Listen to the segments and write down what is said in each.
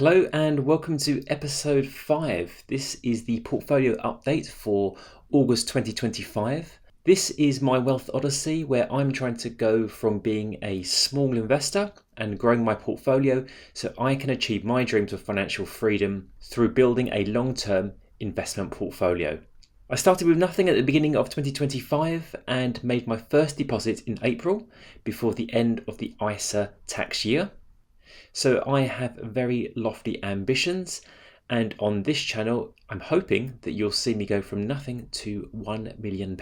Hello and welcome to episode 5. This is the portfolio update for August 2025. This is my wealth odyssey where I'm trying to go from being a small investor and growing my portfolio so I can achieve my dreams of financial freedom through building a long-term investment portfolio. I started with nothing at the beginning of 2025 and made my first deposit in April before the end of the ISA tax year. So I have very lofty ambitions, and on this channel I'm hoping that you'll see me go from nothing to £1 million.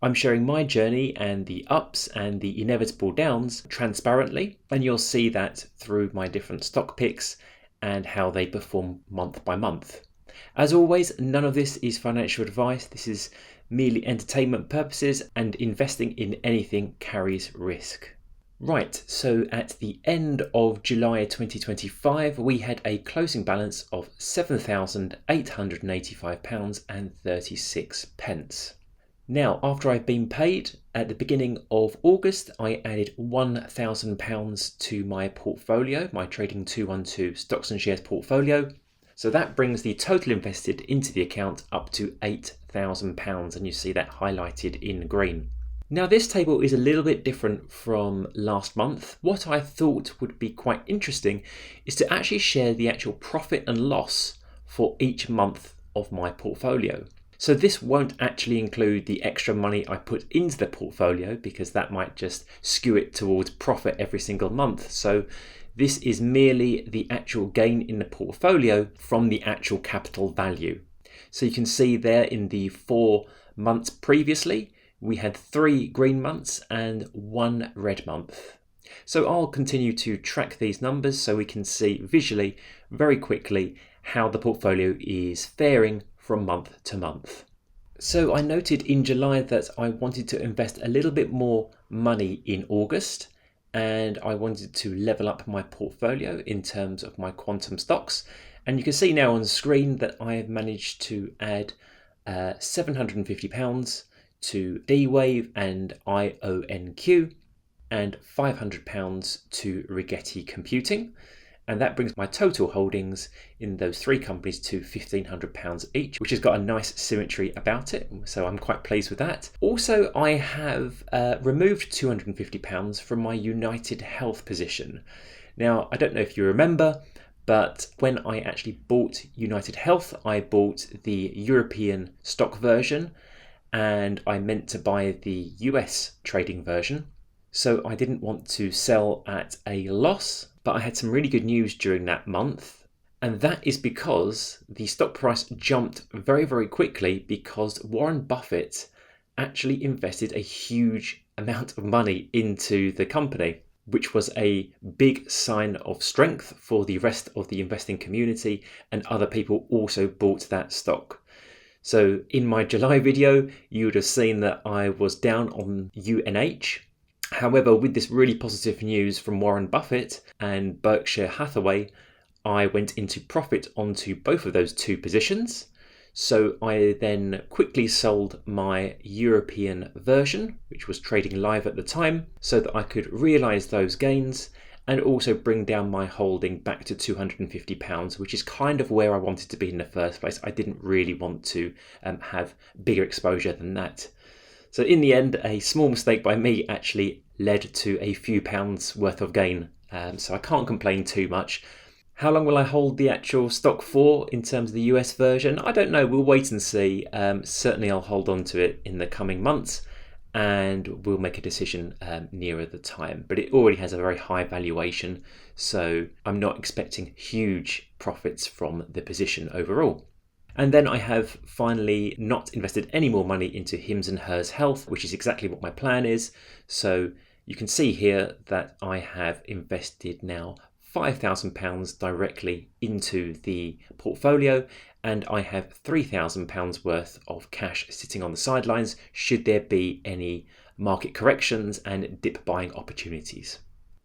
I'm sharing my journey and the ups and the inevitable downs transparently, and you'll see that through my different stock picks and how they perform month by month. As always, none of this is financial advice. This is merely entertainment purposes, and investing in anything carries risk. Right, so at the end of July 2025, we had a closing balance of £7,885.36. Now, after I've been paid at the beginning of August, I added £1,000 to my portfolio, my Trading 212 stocks and shares portfolio. So that brings the total invested into the account up to £8,000, and you see that highlighted in green. Now this table is a little bit different from last month. What I thought would be quite interesting is to actually share the actual profit and loss for each month of my portfolio. So this won't actually include the extra money I put into the portfolio because that might just skew it towards profit every single month. So this is merely the actual gain in the portfolio from the actual capital value. So you can see there in the 4 months previously, we had 3 green months and 1 red month. So I'll continue to track these numbers so we can see visually very quickly how the portfolio is faring from month to month. So I noted in July that I wanted to invest a little bit more money in August, and I wanted to level up my portfolio in terms of my quantum stocks. And you can see now on the screen that I have managed to add £750 to D-Wave and IONQ and £500 to Rigetti Computing, and that brings my total holdings in those 3 companies to £1,500 each, which has got a nice symmetry about it, so I'm quite pleased with that. Also, I have removed £250 from my UnitedHealth position. Now, I don't know if you remember, but when I actually bought UnitedHealth, I bought the European stock version, and I meant to buy the US trading version. So I didn't want to sell at a loss, but I had some really good news during that month. And that is because the stock price jumped very, very quickly because Warren Buffett actually invested a huge amount of money into the company, which was a big sign of strength for the rest of the investing community, and other people also bought that stock. So in my July video, you would have seen that I was down on UNH. However, with this really positive news from Warren Buffett and Berkshire Hathaway, I went into profit onto both of those 2 positions. So I then quickly sold my European version, which was trading live at the time, so that I could realize those gains and also bring down my holding back to £250, which is kind of where I wanted to be in the first place. I didn't really want to have bigger exposure than that. So in the end, a small mistake by me actually led to a few pounds worth of gain. So I can't complain too much. How long will I hold the actual stock for in terms of the US version? I don't know, we'll wait and see. Certainly I'll hold on to it in the coming months, and we'll make a decision nearer the time. But it already has a very high valuation, so I'm not expecting huge profits from the position overall. And then I have finally not invested any more money into Hims and Hers Health, which is exactly what my plan is. So you can see here that I have invested now £5,000 directly into the portfolio, and I have £3,000 worth of cash sitting on the sidelines should there be any market corrections and dip buying opportunities.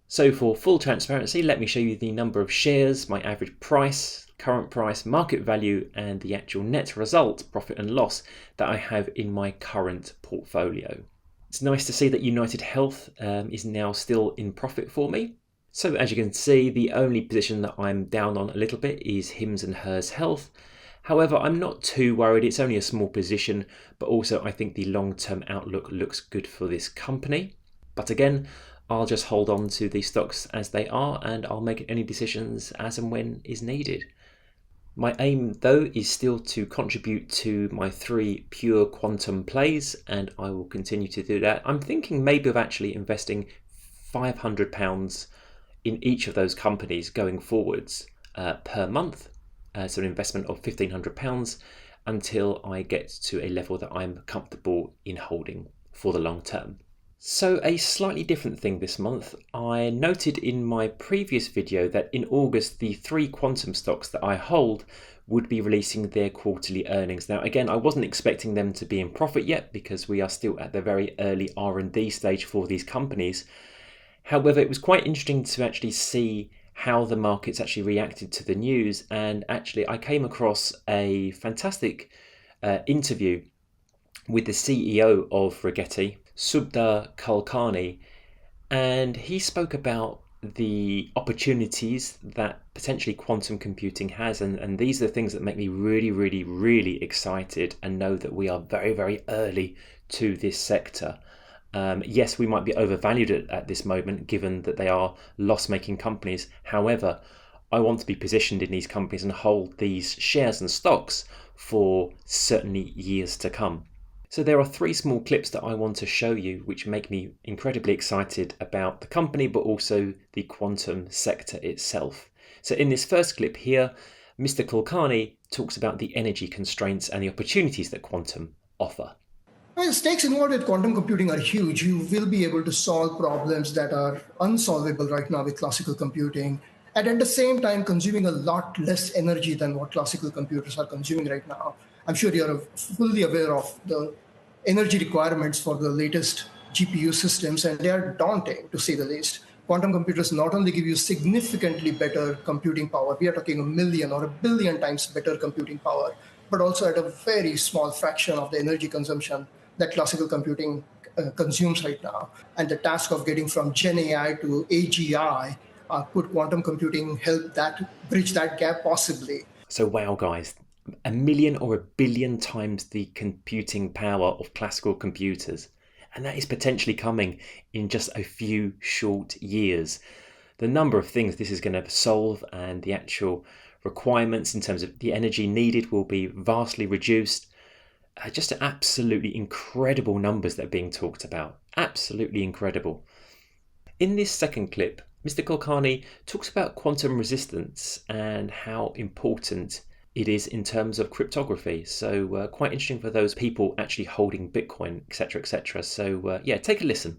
So for full transparency, let me show you the number of shares, my average price, current price, market value, and the actual net result, profit and loss, that I have in my current portfolio. It's nice to see that UnitedHealth is now still in profit for me. So as you can see, the only position that I'm down on a little bit is Hims and Hers Health. However, I'm not too worried. It's only a small position, but also I think the long-term outlook looks good for this company. But again, I'll just hold on to these stocks as they are, and I'll make any decisions as and when is needed. My aim, though, is still to contribute to my 3 pure quantum plays, and I will continue to do that. I'm thinking maybe of actually investing £500 in each of those companies going forwards per month. So an investment of £1,500 until I get to a level that I'm comfortable in holding for the long term. So a slightly different thing this month. I noted in my previous video that in August the 3 quantum stocks that I hold would be releasing their quarterly earnings. Now again, I wasn't expecting them to be in profit yet because we are still at the very early R&D stage for these companies. However, it was quite interesting to actually see how the markets actually reacted to the news, and actually I came across a fantastic interview with the CEO of Rigetti, Subodh Kulkarni, and he spoke about the opportunities that potentially quantum computing has, and these are the things that make me really excited and know that we are very early to this sector. Yes, we might be overvalued at this moment given that they are loss-making companies. However, I want to be positioned in these companies and hold these shares and stocks for certainly years to come. So there are 3 small clips that I want to show you which make me incredibly excited about the company but also the quantum sector itself. So in this first clip here, Mr. Kulkarni talks about the energy constraints and the opportunities that quantum offer. Well, the stakes involved with quantum computing are huge. You will be able to solve problems that are unsolvable right now with classical computing, and at the same time consuming a lot less energy than what classical computers are consuming right now. I'm sure you're fully aware of the energy requirements for the latest GPU systems, and they are daunting, to say the least. Quantum computers not only give you significantly better computing power, we are talking 1,000,000 or 1,000,000,000 times better computing power, but also at a very small fraction of the energy consumption that classical computing consumes right now. And the task of getting from Gen AI to AGI, could quantum computing help that bridge that gap possibly? So wow, guys, 1,000,000 or 1,000,000,000 times the computing power of classical computers. And that is potentially coming in just a few short years. The number of things this is going to solve and the actual requirements in terms of the energy needed will be vastly reduced. Just absolutely incredible numbers that are being talked about. Absolutely incredible. In this second clip, Mr. Kulkarni talks about quantum resistance and how important it is in terms of cryptography. So quite interesting for those people actually holding Bitcoin, etc., etc. So yeah, take a listen.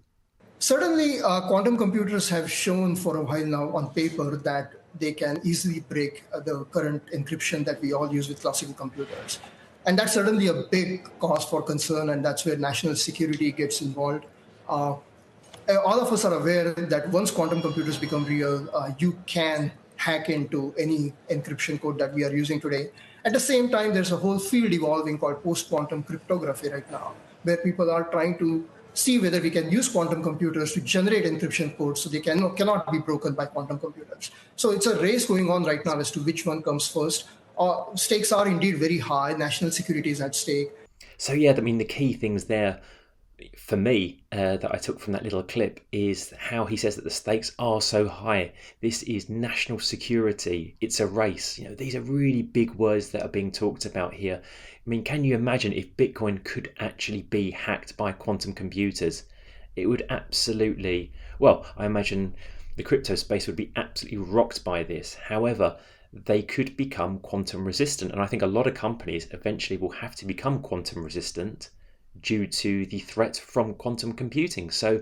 Certainly, quantum computers have shown for a while now on paper that they can easily break the current encryption that we all use with classical computers. And that's certainly a big cause for concern, and that's where national security gets involved. All of us are aware that once quantum computers become real, you can hack into any encryption code that we are using today. At the same time, there's a whole field evolving called post-quantum cryptography right now, where people are trying to see whether we can use quantum computers to generate encryption codes so they cannot be broken by quantum computers. So it's a race going on right now as to which one comes first. Stakes are indeed very high. National security is at stake. So yeah, I mean, the key things there for me that I took from that little clip is how he says that the stakes are so high. This is national security. It's a race. You know, these are really big words that are being talked about here. I mean, can you imagine if Bitcoin could actually be hacked by quantum computers? It would absolutely, well, I imagine the crypto space would be absolutely rocked by this. However, they could become quantum resistant. And I think a lot of companies eventually will have to become quantum resistant due to the threat from quantum computing. So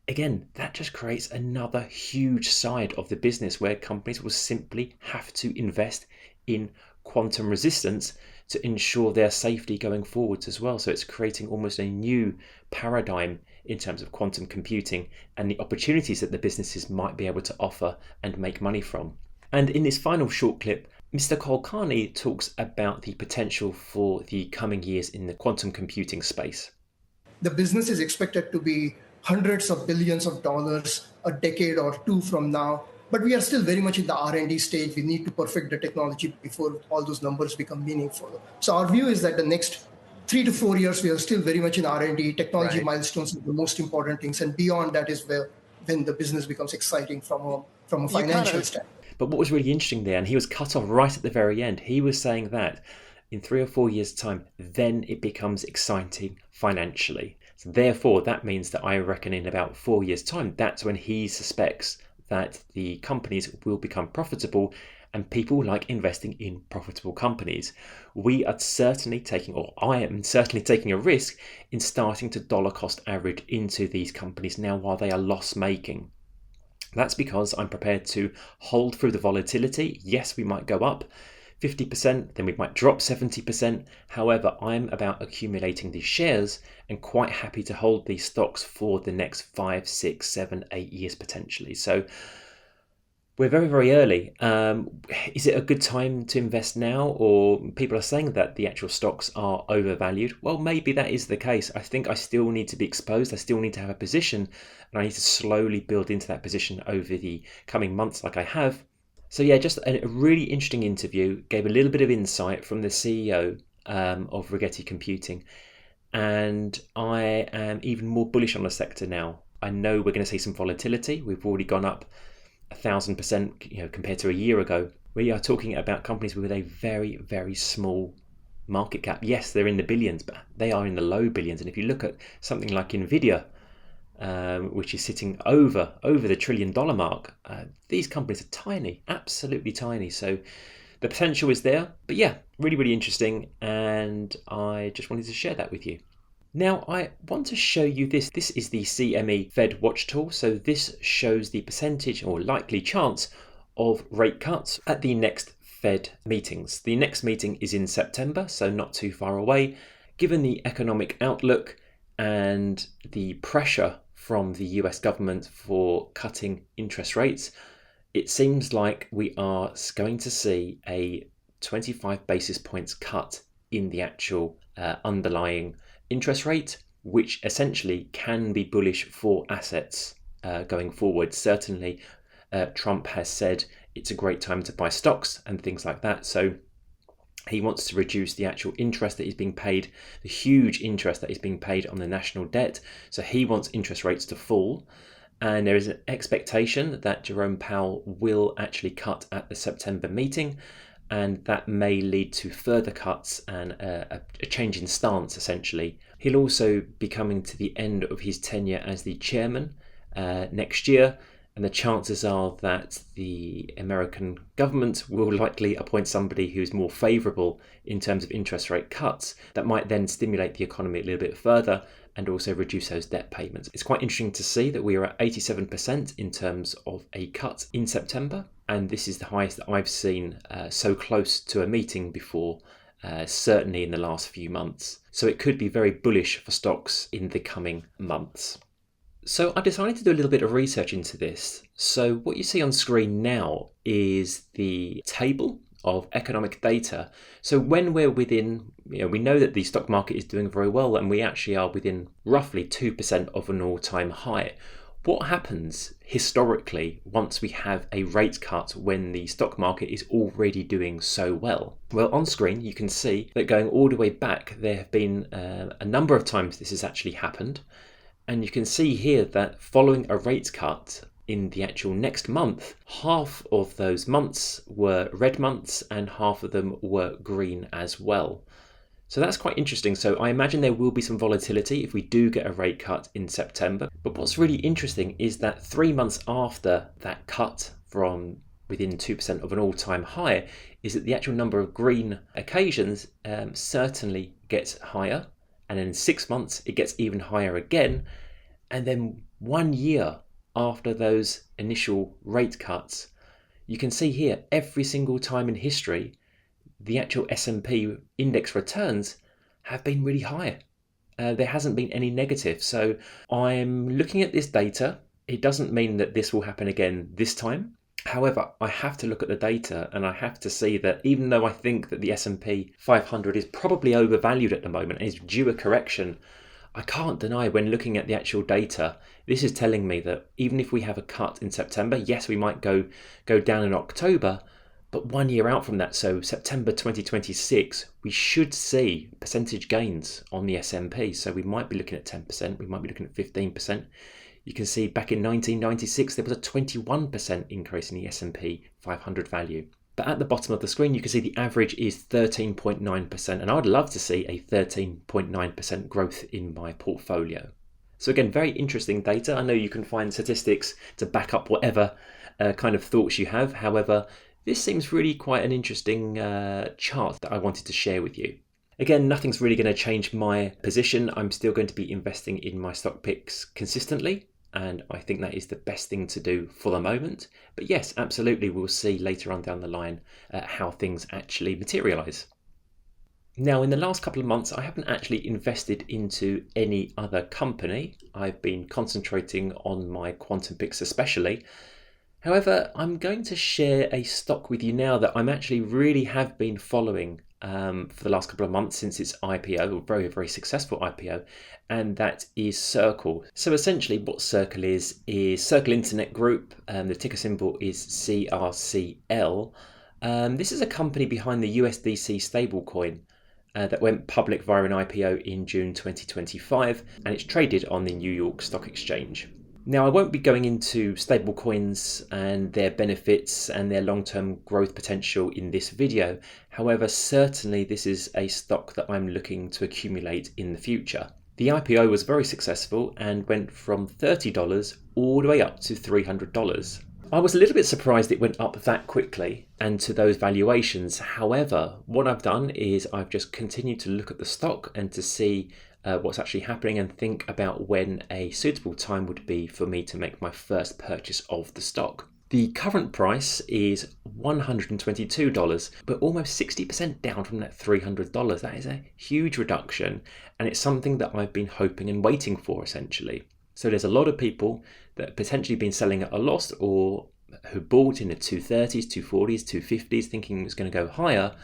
again, that just creates another huge side of the business where companies will simply have to invest in quantum resistance to ensure their safety going forwards as well. So it's creating almost a new paradigm in terms of quantum computing and the opportunities that the businesses might be able to offer and make money from. And in this final short clip, Mr. Kulkarni talks about the potential for the coming years in the quantum computing space. The business is expected to be hundreds of billions of dollars a decade or two from now. But we are still very much in the R&D stage. We need to perfect the technology before all those numbers become meaningful. So our view is that the next 3 to 4 years, we are still very much in R&D. Technology milestones are the most important things. And beyond that is when the business becomes exciting from a financial standpoint. But what was really interesting there, and he was cut off right at the very end, he was saying that in 3 or 4 years' time, then it becomes exciting financially. So therefore, that means that I reckon in about 4 years' time, that's when he suspects that the companies will become profitable and people like investing in profitable companies. We are certainly taking, or I am certainly taking a risk in starting to dollar cost average into these companies now while they are loss making. That's because I'm prepared to hold through the volatility. Yes, we might go up 50%, then we might drop 70%. However, I'm about accumulating these shares and quite happy to hold these stocks for the next 5, 6, 7, 8 years potentially. So we're very, very early. Is it a good time to invest now? Or people are saying that the actual stocks are overvalued. Well, maybe that is the case. I think I still need to be exposed. I still need to have a position, and I need to slowly build into that position over the coming months like I have. So yeah, just a really interesting interview, gave a little bit of insight from the CEO of Rigetti Computing, and I am even more bullish on the sector now. I know we're going to see some volatility. We've already gone up 1,000%, compared to a year ago. We are talking about companies with a very, very small market cap. Yes, they're in the billions, but they are in the low billions. And if you look at something like Nvidia, which is sitting over the $1 trillion mark, these companies are tiny, absolutely tiny. So the potential is there. But yeah, really, really interesting. And I just wanted to share that with you. Now, I want to show you this. This is the CME Fed Watch tool. So this shows the percentage or likely chance of rate cuts at the next Fed meetings. The next meeting is in September, so not too far away. Given the economic outlook and the pressure from the US government for cutting interest rates, it seems like we are going to see a 25 basis points cut in the actual underlying interest rate, which essentially can be bullish for assets going forward. Certainly, Trump has said it's a great time to buy stocks and things like that. So he wants to reduce the actual interest that is being paid, the huge interest that is being paid on the national debt. So he wants interest rates to fall. And there is an expectation that Jerome Powell will actually cut at the September meeting, and that may lead to further cuts and a change in stance, essentially. He'll also be coming to the end of his tenure as the chairman next year, and the chances are that the American government will likely appoint somebody who's more favourable in terms of interest rate cuts that might then stimulate the economy a little bit further and also reduce those debt payments. It's quite interesting to see that we are at 87% in terms of a cut in September, and this is the highest that I've seen so close to a meeting before, certainly in the last few months. So it could be very bullish for stocks in the coming months. So I decided to do a little bit of research into this. So what you see on screen now is the table of economic data. So when we're within, we know that the stock market is doing very well, and we actually are within roughly 2% of an all-time high. What happens historically once we have a rate cut when the stock market is already doing so well? Well, on screen you can see that going all the way back, there have been a number of times this has actually happened. And you can see here that following a rate cut in the actual next month, half of those months were red months and half of them were green as well. So that's quite interesting. So I imagine there will be some volatility if we do get a rate cut in September. But what's really interesting is that 3 months after that cut from within 2% of an all-time high is that the actual number of green occasions certainly gets higher. And then in 6 months, it gets even higher again. And then 1 year after those initial rate cuts, you can see here every single time in history, the actual S&P index returns have been really high. There hasn't been any negative. So I'm looking at this data. It doesn't mean that this will happen again this time. However, I have to look at the data, and I have to see that even though I think that the S&P 500 is probably overvalued at the moment and is due a correction, I can't deny when looking at the actual data, this is telling me that even if we have a cut in September, yes, we might go down in October, but 1 year out from that, so September 2026, we should see percentage gains on the S&P. So we might be looking at 10%, we might be looking at 15%. You can see back in 1996, there was a 21% increase in the S&P 500 value. But at the bottom of the screen, you can see the average is 13.9%, and I'd love to see a 13.9% growth in my portfolio. So again, very interesting data. I know you can find statistics to back up whatever kind of thoughts you have. However, this seems really quite an interesting chart that I wanted to share with you. Again, nothing's really going to change my position. I'm still going to be investing in my stock picks consistently, and I think that is the best thing to do for the moment. But yes, absolutely, we'll see later on down the line how things actually materialize. Now, in the last couple of months, I haven't actually invested into any other company. I've been concentrating on my quantum picks especially. However, I'm going to share a stock with you now that I'm actually really have been following for the last couple of months since its IPO, or very, very successful IPO, and that is Circle. So essentially what Circle is Circle Internet Group. The ticker symbol is CRCL. This is a company behind the USDC stablecoin that went public via an IPO in June 2025, and it's traded on the New York Stock Exchange. Now, I won't be going into stablecoins and their benefits and their long-term growth potential in this video. However, certainly this is a stock that I'm looking to accumulate in the future. The IPO was very successful and went from $30 all the way up to $300. I was a little bit surprised it went up that quickly and to those valuations. However, what I've done is I've just continued to look at the stock and to see what's actually happening and think about when a suitable time would be for me to make my first purchase of the stock. The current price is $122, but almost 60% down from that $300. That is a huge reduction, and it's something that I've been hoping and waiting for essentially. So there's a lot of people that have potentially been selling at a loss, or who bought in the 230s, 240s, 250s thinking it was going to go higher,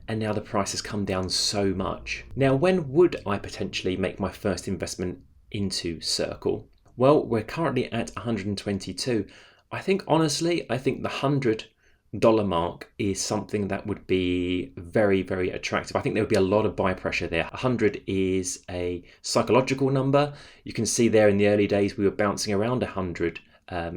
and now the price has come down so much. Now, when would I potentially make my first investment into Circle? Well, we're currently at 122. I think honestly, the $100 mark is something that would be very, very attractive. I think there would be a lot of buy pressure there. 100 is a psychological number. You can see there in the early days we were bouncing around 100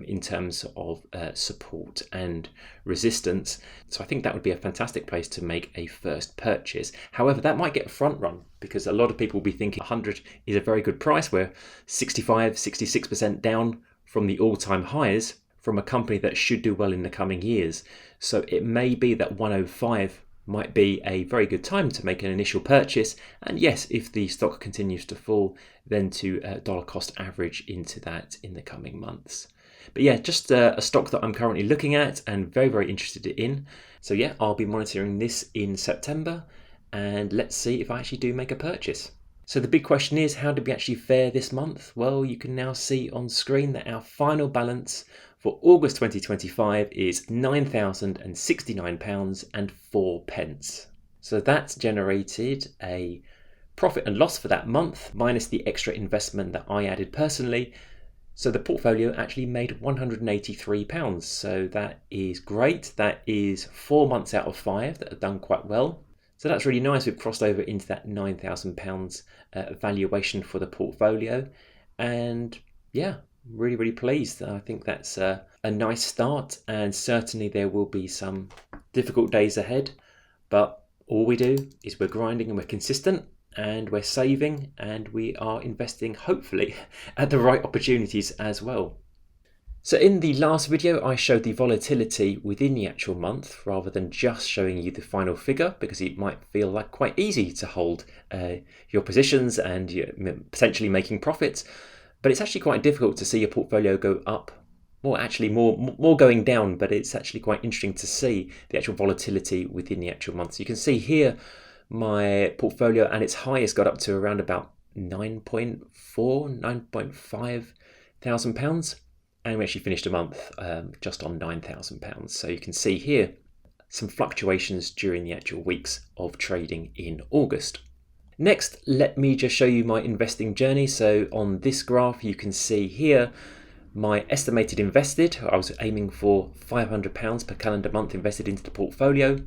in terms of support and resistance. So I think that would be a fantastic place to make a first purchase. However, that might get a front run because a lot of people will be thinking 100 is a very good price. We're 65, 66% down from the all-time highs from a company that should do well in the coming years. So it may be that 105 might be a very good time to make an initial purchase. And yes, if the stock continues to fall, then to dollar cost average into that in the coming months. But yeah, just a stock that I'm currently looking at and very, very interested in. So yeah, I'll be monitoring this in September, and let's see if I actually do make a purchase. So the big question is, how did we actually fare this month? Well, you can now see on screen that our final balance for August 2025 is £9,069.04. So that's generated a profit and loss for that month, minus the extra investment that I added personally. So the portfolio actually made £183. So that is great. That is 4 months out of 5 that have done quite well. So that's really nice. We've crossed over into that £9,000 valuation for the portfolio. And yeah, really, really pleased. I think that's a nice start, and certainly there will be some difficult days ahead. But all we do is we're grinding and we're consistent, and we're saving, and we are investing, hopefully, at the right opportunities as well. So in the last video, I showed the volatility within the actual month rather than just showing you the final figure, because it might feel like quite easy to hold your positions and you're potentially making profits. But it's actually quite difficult to see your portfolio go up. Well, actually more going down, but it's actually quite interesting to see the actual volatility within the actual month. So you can see here, my portfolio and its highest got up to around about £9.5 thousand, and we actually finished a month just on £9,000. So you can see here some fluctuations during the actual weeks of trading in August. Next, let me just show you my investing journey. So on this graph, you can see here my estimated invested. I was aiming for £500 per calendar month invested into the portfolio.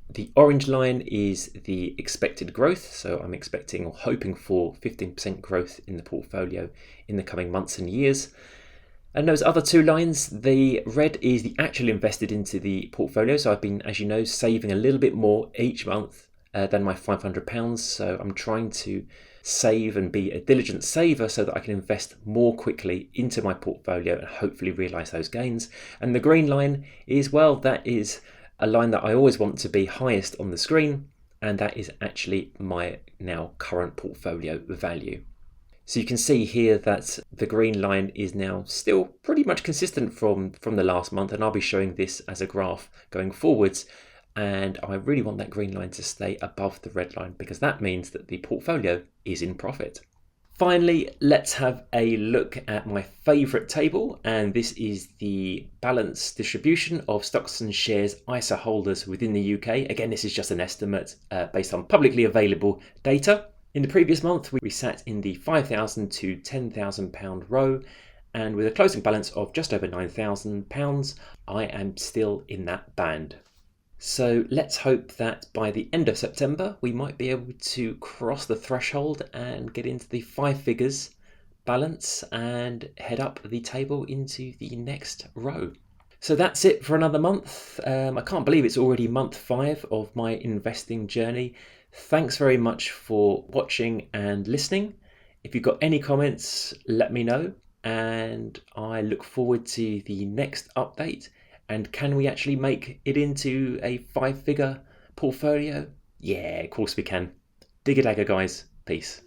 The orange line is the expected growth. So I'm expecting or hoping for 15% growth in the portfolio in the coming months and years. And those other two lines, the red is the actual invested into the portfolio. So I've been, as you know, saving a little bit more each month than my £500. So I'm trying to save and be a diligent saver so that I can invest more quickly into my portfolio and hopefully realize those gains. And the green line is, well, that is a line that I always want to be highest on the screen, and that is actually my now current portfolio value. So you can see here that the green line is now still pretty much consistent from the last month, and I'll be showing this as a graph going forwards. And I really want that green line to stay above the red line because that means that the portfolio is in profit. Finally, let's have a look at my favorite table, and this is the balance distribution of stocks and shares ISA holders within the UK. Again, this is just an estimate based on publicly available data. In the previous month, we sat in the £5,000 to £10,000 row, and with a closing balance of just over £9,000, I am still in that band. So let's hope that by the end of September, we might be able to cross the threshold and get into the 5 figures balance and head up the table into the next row. So that's it for another month. I can't believe it's already month 5 of my investing journey. Thanks very much for watching and listening. If you've got any comments, let me know, and I look forward to the next update. And can we actually make it into a 5-figure portfolio? Yeah, of course we can. Digga dagger, guys. Peace.